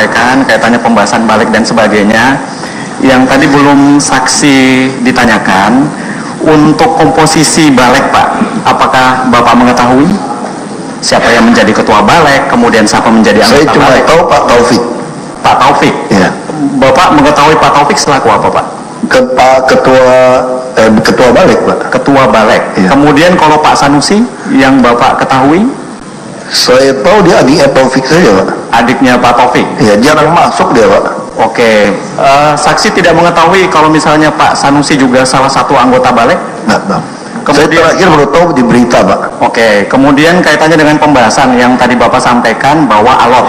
sampaikan kaitannya pembahasan balik dan sebagainya. Yang tadi belum saksi ditanyakan, untuk komposisi balik Pak, apakah Bapak mengetahui siapa yang menjadi ketua balik, kemudian siapa menjadi anggota balik? Saya cuma tahu Pak Taufik. Pak Taufik? Ya. Bapak mengetahui Pak Taufik selaku apa Pak? Ketua balik Pak. Ketua balik. Ya. Kemudian kalau Pak Sanusi yang Bapak ketahui? Saya tahu dia adiknya Taufik saja Pak. Adiknya Pak Taufik? Ya, jarang masuk dia Pak. Oke, saksi tidak mengetahui kalau misalnya Pak Sanusi juga salah satu anggota balik? Nggak tahu. Kemudian, saya terakhir baru tahu di berita Pak. Oke, kemudian kaitannya dengan pembahasan yang tadi Bapak sampaikan bahwa alot.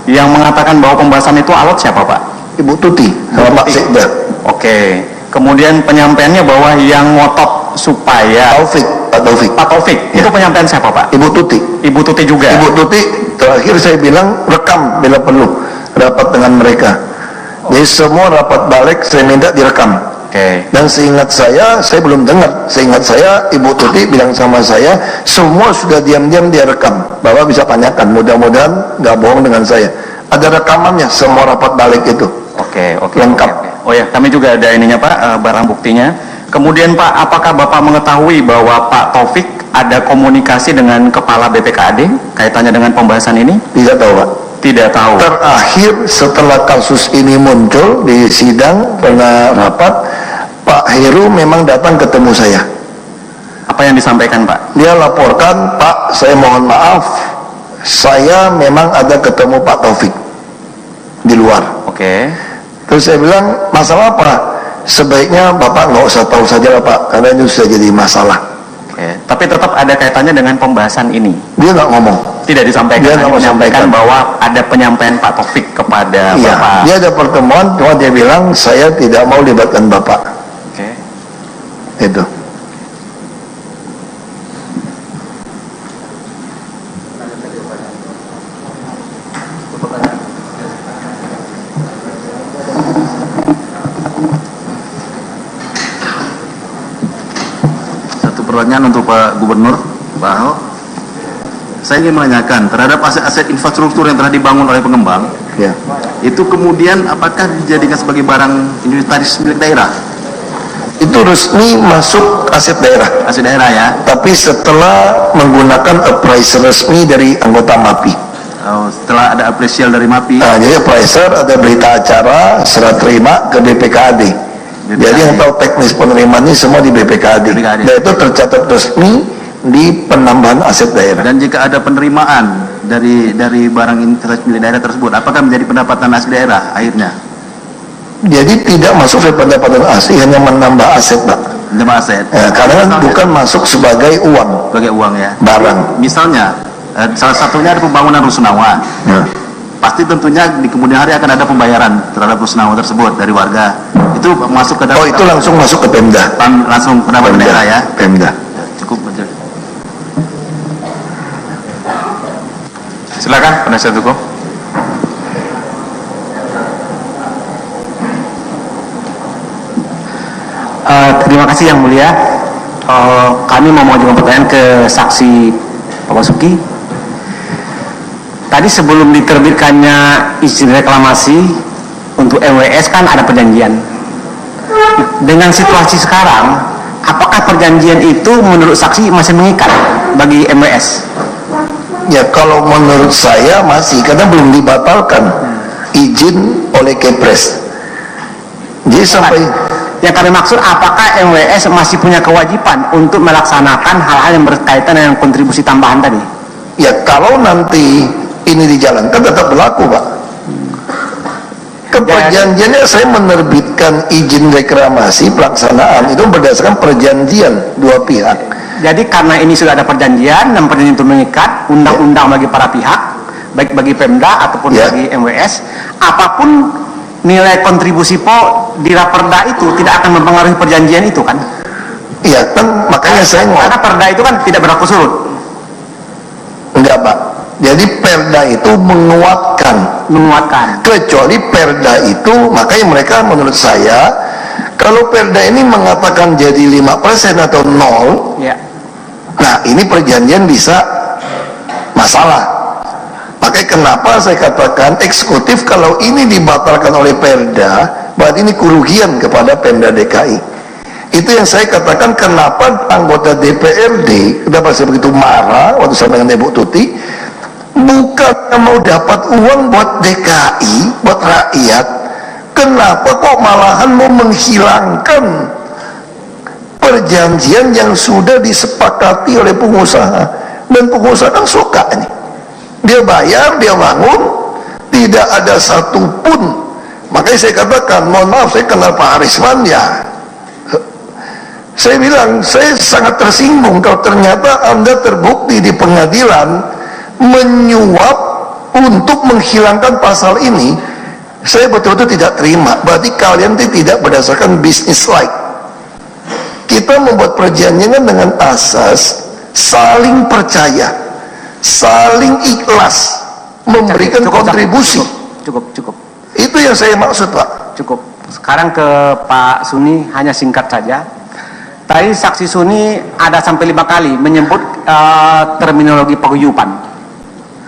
Yang mengatakan bahwa pembahasan itu alot siapa Pak? Ibu Tuti sama Pak Sekda. Oke, kemudian penyampaiannya bahwa yang ngotot supaya Pak Taufik. Ya. Itu penyampaian siapa Pak? Ibu Tuti. Ibu Tuti juga? Ibu Tuti terakhir saya bilang rekam bila perlu rapat dengan mereka. Jadi semua rapat balik saya minta direkam. Oke. Dan seingat saya belum dengar. Seingat saya Ibu Tuti bilang sama saya, semua sudah diam-diam dia rekam. Bapak bisa tanyakan, mudah-mudahan nggak bohong dengan saya. Ada rekamannya semua rapat balik itu. Oke. Lengkap. Oh ya, kami juga ada ininya Pak, barang buktinya. Kemudian Pak, apakah Bapak mengetahui bahwa Pak Taufik ada komunikasi dengan Kepala BPKAD kaitannya dengan pembahasan ini? Tidak tahu Pak. Tidak tahu. Terakhir setelah kasus ini muncul di sidang pernah rapat, Pak Heru memang datang ketemu saya. Apa yang disampaikan Pak? Dia laporkan, Pak saya mohon maaf, saya memang ada ketemu Pak Taufik di luar. Oke. Terus saya bilang, masalah apa? Sebaiknya Bapak nggak usah tahu saja lah Pak, karena itu sudah jadi masalah. Oke. Tapi tetap ada kaitannya dengan pembahasan ini. Dia nggak ngomong. Tidak disampaikan. Dia nggak menyampaikan bahwa ada penyampaian Pak Taufik kepada Bapak. Dia ada pertemuan, cuma dia bilang saya tidak mau libatkan Bapak. Oke. Itu. Pertanyaan untuk Pak Gubernur, Pak Ahok. Saya ingin menanyakan terhadap aset-aset infrastruktur yang telah dibangun oleh pengembang, ya. Itu kemudian apakah dijadikan sebagai barang inventaris milik daerah? Itu resmi masuk aset daerah. Aset daerah ya. Tapi setelah menggunakan appraiser resmi dari anggota MAPI. Oh, setelah ada apresial dari MAPI. Nah, jadi appraiser ada berita acara, serah terima ke DPKAD. Jadi yang tahu teknis penerimaan ini semua di BPKAD. Dan itu tercatat resmi di penambahan aset daerah. Dan jika ada penerimaan dari barang inventaris milik daerah tersebut, apakah menjadi pendapatan asli daerah akhirnya? Jadi tidak masuk ke pendapatan asli, hanya menambah aset Pak. Menambah aset. Ya, karena bukan masuk sebagai uang. Sebagai uang ya. Barang. Misalnya salah satunya ada pembangunan rusunawa. Ya. Pasti tentunya di kemudian hari akan ada pembayaran terhadap rusunawa tersebut dari warga. Itu masuk ke dalam. Oh, itu langsung masuk ke Pemda. Langsung pendapatan daerah ya. Pemda. Cukup aja. Silakan penasihat hukum. Terima kasih yang mulia. Kami mau mengajukan pertanyaan ke saksi Pak Basuki. Tadi sebelum diterbitkannya izin reklamasi untuk MWS kan ada perjanjian. Dengan situasi sekarang, apakah perjanjian itu menurut saksi masih mengikat bagi MWS? Ya kalau menurut saya masih, karena belum dibatalkan izin oleh Kepres. Jadi sampai yang kami maksud, apakah MWS masih punya kewajiban untuk melaksanakan hal-hal yang berkaitan dengan kontribusi tambahan tadi? Ya kalau nanti ini dijalankan tetap berlaku Pak. Perjanjiannya saya menerbitkan izin reklamasi pelaksanaan itu berdasarkan perjanjian dua pihak. Jadi karena ini sudah ada perjanjian dan perjanjian itu mengikat undang-undang bagi para pihak, baik bagi Pemda ataupun bagi MWS, apapun nilai kontribusi PO di Raperda itu tidak akan mempengaruhi perjanjian itu kan? Iya kan, makanya saya karena Perda itu kan tidak berlaku surut. Enggak Pak. Jadi Perda itu menguatkan. Kecuali Perda itu, makanya mereka menurut saya, kalau Perda ini mengatakan jadi 5% atau 0, ya. Nah ini perjanjian bisa masalah. Makanya kenapa saya katakan eksekutif kalau ini dibatalkan oleh Perda, berarti ini kerugian kepada Pemda DKI. Itu yang saya katakan kenapa anggota DPRD kenapa saya begitu marah waktu saya dengan Ibu Tuti, bukan mau dapat uang buat DKI, buat rakyat. Kenapa kok malahan mau menghilangkan perjanjian yang sudah disepakati oleh pengusaha? Dan pengusaha kan suka nih, dia bayar, dia bangun, tidak ada satupun. Makanya saya katakan, mohon maaf, saya kenal Pak Arisman ya, saya bilang saya sangat tersinggung kalau ternyata Anda terbukti di pengadilan menyuap untuk menghilangkan pasal ini. Saya betul-betul tidak terima. Berarti kalian tidak berdasarkan business like. Kita membuat perjanjian dengan asas saling percaya, saling ikhlas, memberikan kontribusi. Cukup. Itu yang saya maksud, Pak. Cukup. Sekarang ke Pak Suni, hanya singkat saja. Tadi saksi Suni ada sampai 5 kali menyebut terminologi paguyuban.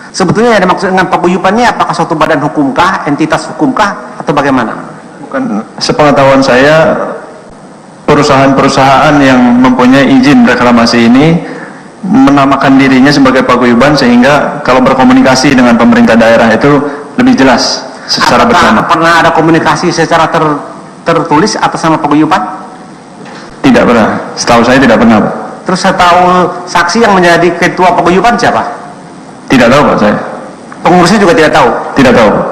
Sebetulnya ada maksud dengan paguyuban ini apakah suatu badan hukumkah, entitas hukumkah, atau bagaimana? Bukan, sepengetahuan saya perusahaan-perusahaan yang mempunyai izin reklamasi ini menamakan dirinya sebagai paguyuban sehingga kalau berkomunikasi dengan pemerintah daerah itu lebih jelas secara bersama. Pernah ada komunikasi secara tertulis atas nama paguyuban? Tidak pernah, setahu saya tidak pernah, Pak. Terus saya tahu saksi yang menjadi ketua paguyuban siapa? Tidak tahu, Pak, saya. Pengurusnya juga tidak tahu? Tidak tahu, Pak.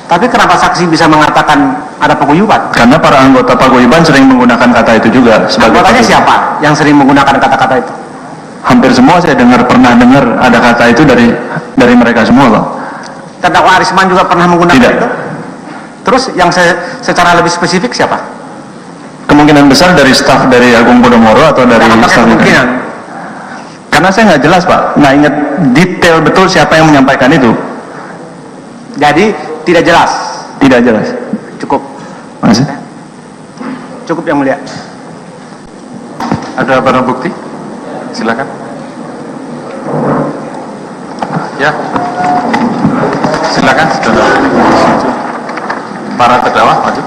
Tapi kenapa saksi bisa mengatakan ada paguyuban? Karena para anggota paguyuban sering menggunakan kata itu juga. Anggotanya siapa yang sering menggunakan kata-kata itu? Hampir semua saya pernah dengar ada kata itu dari mereka semua, Pak. Terdakwa Arisman juga pernah menggunakan Tidak. itu? Terus yang secara lebih spesifik siapa? Kemungkinan besar dari staf dari Agung Podomoro atau dari staf kemungkinan? Karena saya nggak jelas, Pak, nggak ingat detail betul siapa yang menyampaikan itu. Jadi tidak jelas? Tidak jelas. Cukup. Makasih. Cukup yang mulia. Ada barang bukti? Silakan. Ya. Silakan, saudara. Para terdakwa maju.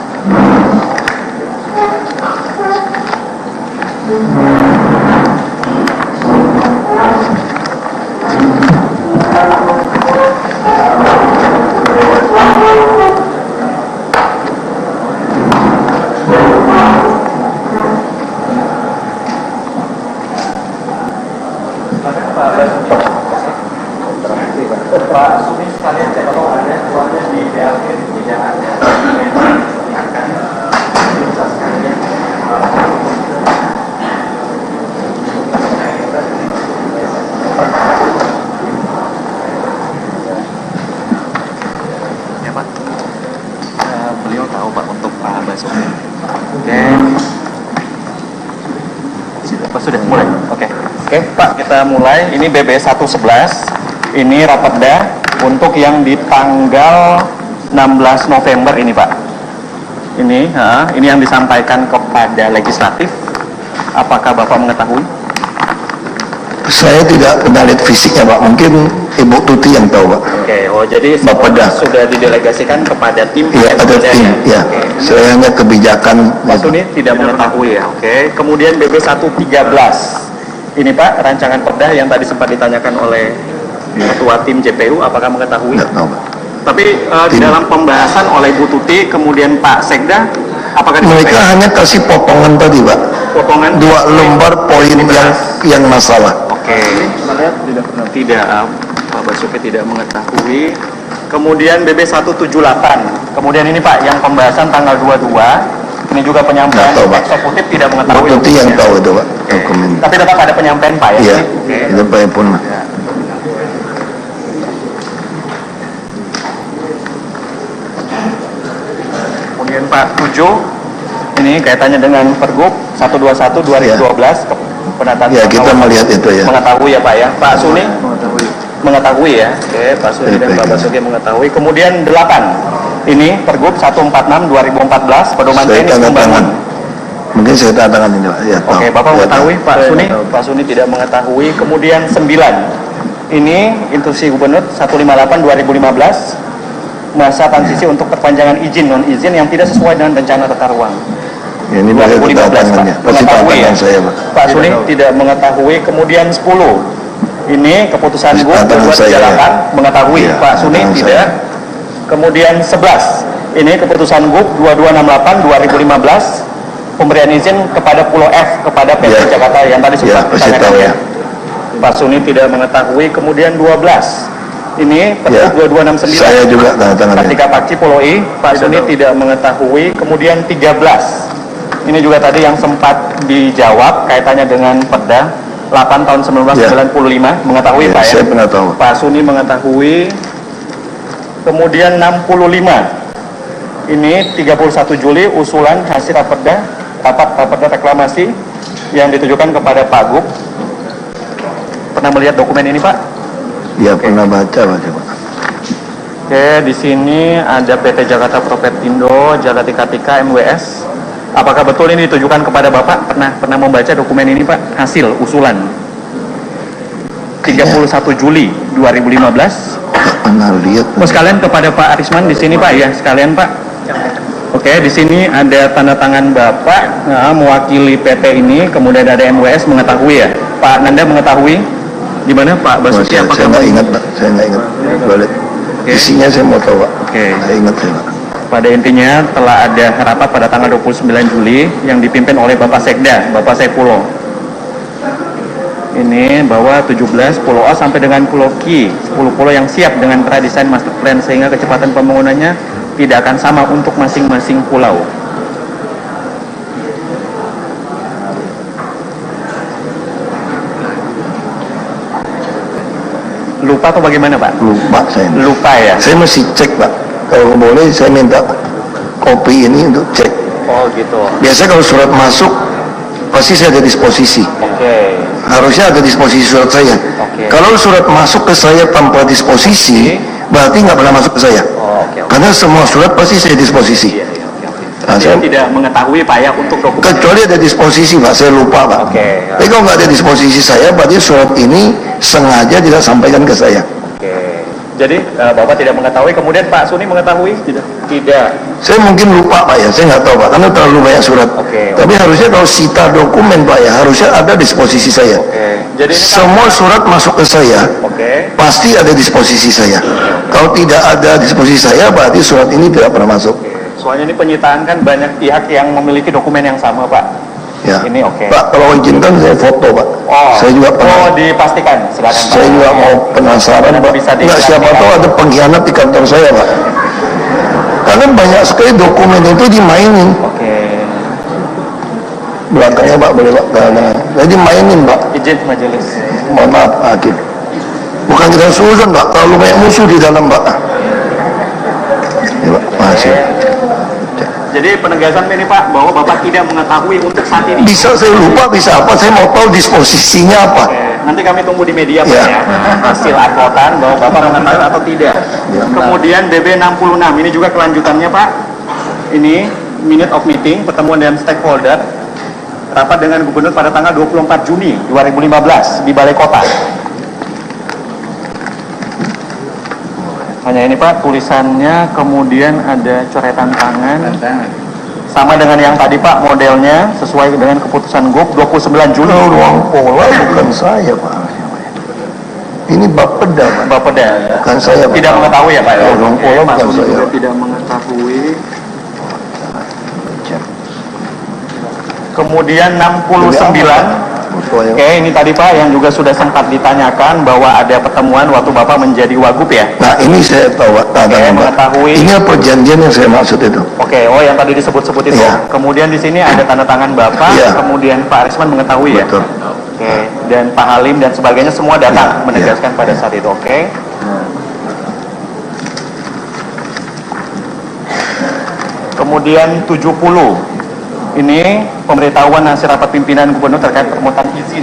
Beliau tahu, Pak, untuk Pak Basuki. Oke. Sudah mulai. Oke, Pak, kita mulai. Ini BB 111. Ini Rapatda untuk yang di tanggal 16 November ini, Pak. Ini yang disampaikan kepada legislatif. Apakah Bapak mengetahui? Saya tidak kenal lihat fisiknya, Pak. Mungkin Ibu Tuti yang tahu, Pak. Oke, jadi Bapeda sudah didelegasikan kepada tim. Iya, ada tim. Ya. Saya hanya kebijakan. Pak Suni tidak mengetahui ya. Oke. Kemudian BB 113. Ini, Pak, rancangan perda yang tadi sempat ditanyakan oleh Ketua Tim JPU, apakah mengetahui? Tidak tahu, Pak. Tapi di dalam pembahasan oleh Bu Tuti, kemudian Pak Sekda, apakah Mereka hanya kasih potongan tadi, Pak. potongan 2 lembar poin yang masalah. Oke. Tidak, Pak Basuki tidak mengetahui. Kemudian BB 178. Kemudian ini, Pak, yang pembahasan tanggal 22. Ini juga penyampaian Nggak tahu, Pak. eksekutif tidak mengetahui. Tuti yang hukumnya. tahu itu, Pak. Dokumen. Tapi tetap ada penyampaian, Pak, ya? Iya, Oke. itu Pak pun. Ya. Kemudian Pak 7, ini kaitannya dengan Pergub 121 2012 penataan. Ya, kita melihat itu ya. Mengetahui ya, Pak, ya. Pak Suni mengetahui ya. Oke, Pak Suni dan Pak Basuki mengetahui. Kemudian 8, ini Pergub 146 2014 pedoman Saya teknis tanda tangan. pembangunan. Mungkin saya tanda tangan ini, Pak. Ya, tahu. Oke, Bapak Ya, mengetahui, tahu. Pak Suni? Pak Suni tidak mengetahui. Kemudian 9, Ini instruksi Gubernur 158/2015, masa transisi untuk perpanjangan izin non-izin yang tidak sesuai dengan rencana tata ruang. Ya, ini boleh 2015, tangannya. Pak. Pasti Mengetahui ya? tangan saya, Pak. Pak Suni tidak mengetahui. Kemudian 10, ini keputusan GUP Tangan saya, dijalankan, ya. mengetahui. Iya, Pak Suni tangan tidak. saya. Kemudian 11, ini keputusan GUP 2268/2015, pemberian izin kepada Pulau F kepada PT Ya. Jakarta yang tadi sempat Ya, pasti ditanyakan tahu, ya. ya. Pak Suni tidak mengetahui. Kemudian 12, ini Ya. Pergub 2269. Saya juga tanda tangannya. Ketika Pakci Pulau I, Pak Suni tidak mengetahui. Kemudian 13, ini juga tadi yang sempat dijawab kaitannya dengan Perda 8 tahun 1995, mengetahui Ya, Pak ya? saya pernah tahu. Pak Suni mengetahui. Kemudian 65, ini 31 Juli usulan hasil rapat reklamasi yang ditujukan kepada Pak GUP. Pernah melihat dokumen ini Pak? Ya, pernah baca, Pak. Oke, di sini ada PT Jakarta Propertindo, Jagati Kartika, MWS. Apakah betul ini ditujukan kepada Bapak? Pernah membaca dokumen ini Pak? Hasil usulan 31 Juli 2015. Pernah lihat. Oh, sekalian kepada Pak Arisman di sini Pak ya, sekalian Pak. Oke, di sini ada tanda tangan Bapak mewakili PT ini, kemudian ada MWS mengetahui ya. Pak Nanda mengetahui di mana Pak Basuki? Saya nggak ingat, Pak. Saya nggak ingat. Boleh. Isinya saya mau tahu, Pak. Oke. Saya ingat, saya, Pak. Pada intinya telah ada rapat pada tanggal 29 Juli yang dipimpin oleh Bapak Sekda, Bapak Saipulo. Ini bahwa 17 Pulau A sampai dengan Pulau Q, 10 pulau yang siap dengan pradesain master plan sehingga kecepatan pembangunannya tidak akan sama untuk masing-masing pulau. Lupa atau bagaimana Pak? Lupa saya. Lupa ya? Saya masih cek, Pak. Kalau boleh saya minta kopi ini untuk cek. Oh gitu. Biasa kalau surat masuk pasti saya ada disposisi. Oke. Harusnya ada disposisi surat saya. Oke. Kalau surat masuk ke saya tanpa disposisi, berarti nggak pernah masuk ke saya. Oh, oke. Karena semua surat pasti saya disposisi. Iya, oke. Nah, Saya saya- tidak mengetahui Pak ya untuk dokumen. Kecuali ada disposisi, Pak. Saya lupa, Pak. Oke. Tapi kalau nggak ada disposisi saya, berarti surat ini sengaja tidak sampaikan ke saya. Oke. Jadi Bapak tidak mengetahui, kemudian Pak Suni mengetahui? Tidak. Tidak. Saya mungkin lupa, Pak ya. Saya nggak tahu, Pak. Karena terlalu banyak surat. Oke. Tapi harusnya kalau sita dokumen, Pak ya, harusnya ada disposisi saya. Oke. Jadi ini kan- Semua surat masuk ke saya, Oke. pasti ada disposisi saya. Kalau tidak ada disposisi saya, berarti surat ini tidak pernah masuk. Soalnya ini penyitaan kan banyak pihak yang memiliki dokumen yang sama Pak. Ya. Ini oke. Pak, kalau izinkan saya foto, Pak. Oh. Saya juga pernah. Oh, dipastikan. Silakan Pak. Saya juga mau penasaran, Nanti Pak. bisa Nggak, siapa dijelaskan. tahu ada pengkhianat di kantor saya, Pak. Karena banyak sekali dokumen itu dimainin. Oke. Belakangnya, Pak, boleh, Pak. Karena saya dimainin, Pak. Izin majelis. Mohon maaf, Hakim. Bukan kita susun, Pak. Terlalu banyak musuh di dalam, Pak. Ya, Pak. Masih. Jadi penegasan ini Pak bahwa Bapak tidak mengetahui untuk saat ini. Bisa saya lupa, bisa apa? Saya mau tahu disposisinya apa. Oke, nanti kami tunggu di media Pak Ya. ya. Hasil advotan bahwa Bapak mengetahui atau tidak. Ya. Kemudian BB 66 ini juga kelanjutannya Pak. Ini minute of meeting pertemuan dengan stakeholder rapat dengan Gubernur pada tanggal 24 Juni 2015 di Balai Kota. Hanya ini Pak tulisannya, kemudian ada coretan tangan. Sama dengan yang tadi Pak modelnya sesuai dengan keputusan GUP 29 Juli. Kalau ruang pola bukan saya, Pak. Ini Bapeda, Pak. Bapeda Bukan saya, Pak. tidak mengetahui ya Pak ya? Ruang pola Pak bukan Suni saya. juga tidak mengetahui. Kemudian 69. Foto yang- Oke, ini tadi Pak yang juga sudah sempat ditanyakan bahwa ada pertemuan waktu Bapak menjadi Wagub ya. Nah, ini saya tahu, Pak. Tanda, Oke, Pak. mengetahui. Ini perjanjian yang saya maksud itu. Oke, oh yang tadi disebut-sebut itu. Iya. Kemudian di sini ada tanda tangan Bapak, Iya. kemudian Pak Arisman mengetahui ya. Betul. Oke, dan Pak Halim dan sebagainya semua datang Iya, menegaskan pada saat itu. Oke. Kemudian 70. Ini pemberitahuan hasil rapat pimpinan gubernur terkait permohonan izin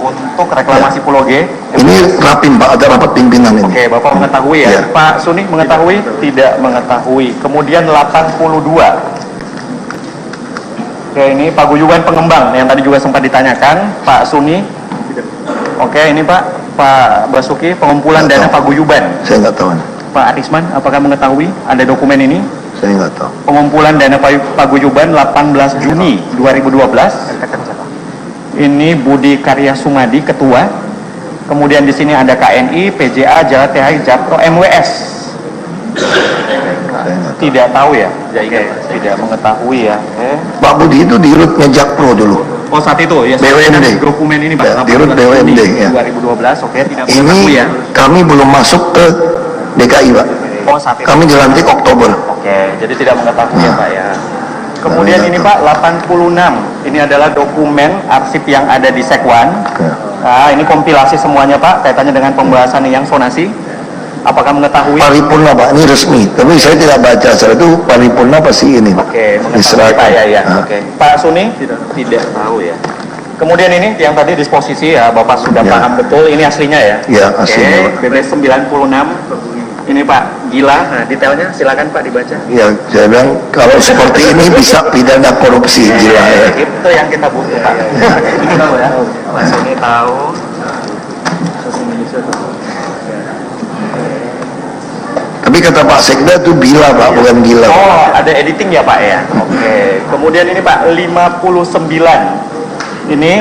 untuk reklamasi Pulau G. Ini rapim, Pak. Ada rapat pimpinan ini. Oke, Bapak mengetahui ya. Iya. Pak Suni mengetahui? Tidak mengetahui. Kemudian 82. Oke, ini paguyuban pengembang yang tadi juga sempat ditanyakan. Pak Suni. Oke, ini Pak. Pak Basuki, pengumpulan Nggak dana tahu. paguyuban. Saya nggak tahu. Pak Arisman, apakah mengetahui ada dokumen ini? Saya nggak tahu. Pengumpulan dana paguyuban 18 Juni 2012. Ini Budi Karya Sumadi, Ketua. Kemudian di sini ada KNI, PJA, Jawa THI, Japro, MWS. Saya nggak tahu. Tidak tahu ya? Oke, tidak mengetahui ya. Pak Budi itu di Rutnya Jakpro dulu. Oh, saat itu ya. BUMD. Dokumen ini Pak. Ya, di Rut 18 BUMD, Juni ya. 2012. Oke, tidak Ini mengetahui ya. kami belum masuk ke DKI, Pak. Oh, saat itu. Kami dilantik Oktober. Oke, jadi tidak mengetahui ya Pak ya. Kemudian ini Pak 86. Ini adalah dokumen arsip yang ada di Sekwan. Ya. Nah, ini kompilasi semuanya Pak, kaitannya dengan pembahasan yang sonasi. Apakah mengetahui? Paripurna, Pak, ini resmi. Tapi saya tidak baca. Setelah itu paripurna pasti ini, Pak. Oke, mengetahui Diserahkan. Pak ya. Nah. Oke. Pak Suni? Tidak tahu ya. Kemudian ini yang tadi disposisi ya, Bapak sudah Ya. paham betul. Ini aslinya ya? Ya, aslinya, Oke, BB 96. Ini Pak, gila. Nah, detailnya silakan Pak dibaca. Ya, saya bilang kalau seperti ini bisa pidana korupsi, gila ya. Itu yang kita butuh Pak. Ini tahu ya? Pak Suni tahu. Tapi kata Pak Sekda itu bila, Pak, bukan gila. Oh, ada editing ya Pak ya? Oke. Kemudian ini Pak 59. Ini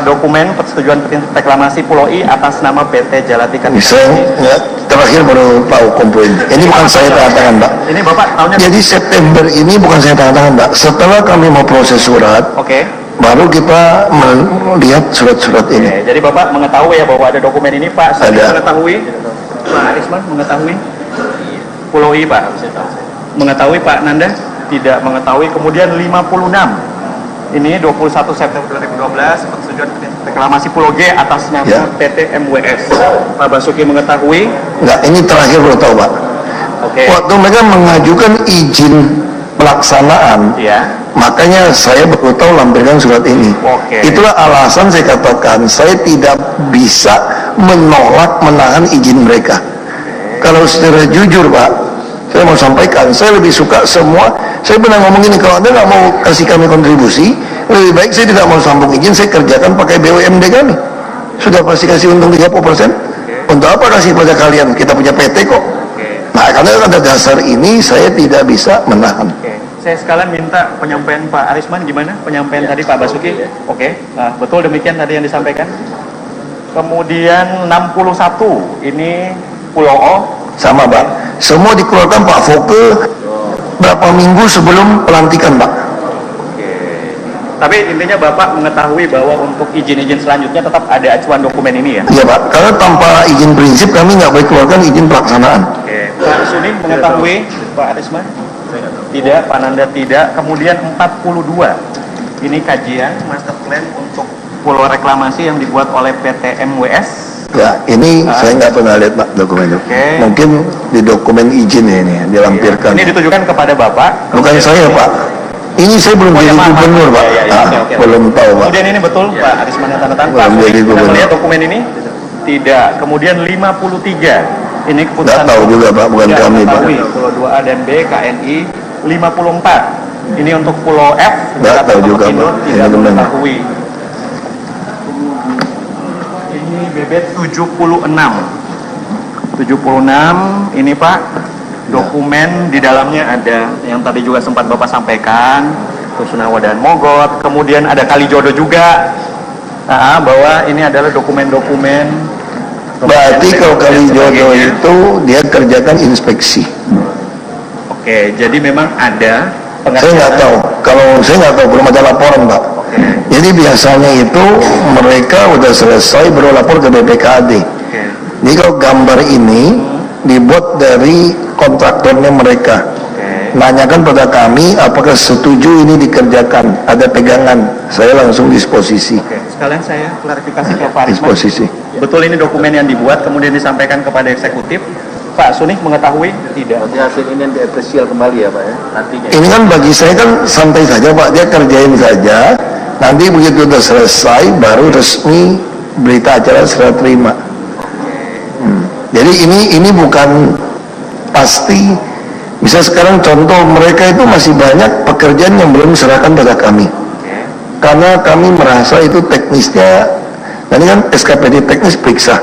dokumen persetujuan reklamasi Pulau I atas nama PT Jalatika. Saya ya, terakhir baru tahu kompoin. Ini bukan saya tanda tangan, Pak. Ini Bapak tahunya? Jadi September ini bukan saya tanda tangan, Pak. Setelah kami mau proses surat, Oke. baru kita melihat surat-surat Oke, ini. jadi Bapak mengetahui ya bahwa ada dokumen ini Pak. Saya Ada. mengetahui. Pak Arisman mengetahui? Pulau I Pak. Mengetahui Pak Nanda? Tidak mengetahui. Kemudian 56. Ini 21 September 2012 persetujuan reklamasi Pulau G atas nama Ya. PT MWS. Pak Basuki mengetahui? Enggak, ini terakhir baru tahu, Pak. Oke. Waktu mereka mengajukan izin pelaksanaan, Ya. makanya saya baru tahu lampirkan surat ini. Oke. Itulah alasan saya katakan saya tidak bisa menolak menahan izin mereka. Kalau secara jujur, Pak, saya mau sampaikan, saya lebih suka semua. Saya pernah ngomong ini, kalau Anda nggak mau kasih kami kontribusi, lebih baik saya tidak mau sambung izin, saya kerjakan pakai BUMD kami. Sudah pasti kasih untung 30%. Untuk apa kasih pada kalian? Kita punya PT kok. Nah, karena ada dasar ini, saya tidak bisa menahan. Oke. Saya sekalian minta penyampaian Pak Arisman gimana? Penyampaian tadi Pak Basuki? Oke. Nah, betul demikian tadi yang disampaikan. Kemudian 61. Ini Pulau O. Sama, Pak. Semua dikeluarkan Pak Foke berapa minggu sebelum pelantikan, Pak. Oke. Tapi intinya Bapak mengetahui bahwa untuk izin-izin selanjutnya tetap ada acuan dokumen ini ya? Iya, Pak. Karena tanpa izin prinsip kami nggak boleh keluarkan izin pelaksanaan. Oke. Pak Suni mengetahui? Pak Arisman? Tidak. Pak Nanda tidak. Kemudian 42. Ini kajian master plan untuk pulau reklamasi yang dibuat oleh PT MWS. Ya, ini saya nggak pernah lihat, Pak, dokumen itu. Oke. Mungkin di dokumen izin ya ini dilampirkan. Ini ditujukan kepada Bapak. Bukan saya, Pak. Ini saya belum Oh, ya, jadi maaf, gubernur, maaf. Pak. Ya, ya, Ah, oke, oke. belum tahu, Pak. Kemudian ini betul Pak Arisman yang tanda tangan. Pak Belum Suni jadi sudah gubernur. melihat dokumen ini? Tidak. Kemudian 53. Ini keputusan. Nggak tahu juga, Pak. Bukan Tidak kami, Pak. mengetahui. Pulau 2A dan B, KNI 54. Ini untuk Pulau F. Nggak Jakarta tahu juga, Pekindo, Pak. Tidak Ini benar. mengetahui. Ini BB 76. 76 ini Pak, dokumen di dalamnya ada yang tadi juga sempat Bapak sampaikan, Rusunawa dan Mogot, kemudian ada Kalijodo juga, bahwa ini adalah dokumen-dokumen. Berarti kalau Kalijodo itu dia kerjakan inspeksi. Oke, jadi memang ada Saya nggak tahu. Kalau saya nggak tahu, belum ada laporan, Pak. Jadi biasanya itu mereka udah selesai baru lapor ke BPKAD. Oke. Jadi kalau gambar ini dibuat dari kontraktornya mereka. Oke. Nanyakan pada kami apakah setuju ini dikerjakan. Ada pegangan, saya langsung disposisi. Oke, sekalian saya klarifikasi ke Pak Arisman. Disposisi. Betul ini dokumen yang dibuat kemudian disampaikan kepada eksekutif. Pak Suni mengetahui? Tidak. Nanti hasil ini yang diapresial kembali ya Pak ya nantinya. Ini kan bagi saya kan santai saja, Pak. Dia kerjain saja. Nanti begitu udah selesai baru resmi berita acara serah terima. Jadi ini bukan pasti. Bisa sekarang contoh mereka itu masih banyak pekerjaan yang belum diserahkan pada kami. Karena kami merasa itu teknisnya, ini kan SKPD teknis periksa.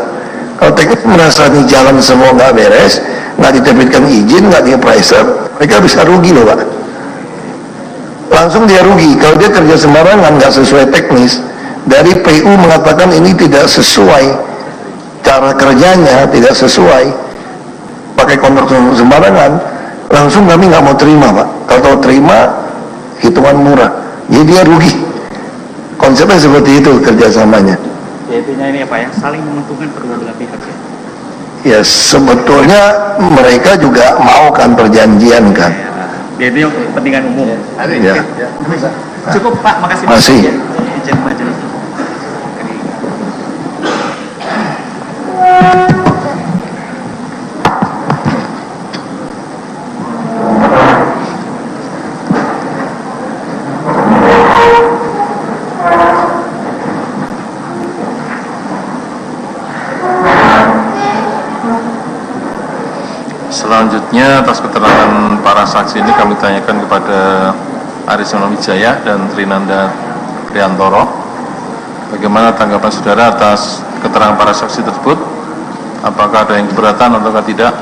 Kalau teknis merasa nih jalan semua nggak beres, nggak diterbitkan izin, nggak di-appraiser, mereka bisa rugi loh Pak. Langsung dia rugi. Kalau dia kerja sembarangan nggak sesuai teknis, dari PU mengatakan ini tidak sesuai cara kerjanya, tidak sesuai, pakai kontrak sembarangan, langsung kami nggak mau terima Pak. Kalau terima, hitungan murah, jadi dia rugi. Konsepnya seperti itu kerjasamanya. Intinya ini ya Pak ya, saling menguntungkan kedua belah pihak ya. Ya sebetulnya mereka juga mau kan perjanjian kan. Jadi kepentingan umum. Ya. Cukup Pak, makasih. Masih. Ya. Izin majelis. Selanjutnya atas keterangan para saksi ini kami tanyakan kepada Arisona Wijaya dan Trinanda Priantoro. Bagaimana tanggapan saudara atas keterangan para saksi tersebut? Apakah ada yang keberatan atau tidak?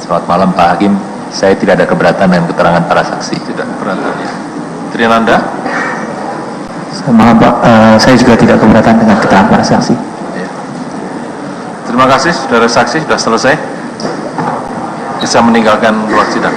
Selamat malam Pak Hakim, saya tidak ada keberatan dengan keterangan para saksi. Tidak keberatan ya. Trinanda? Maaf Pak, saya juga tidak keberatan dengan keterangan para saksi. Ya. Terima kasih, saudara saksi sudah selesai. Bisa meninggalkan ruang sidang.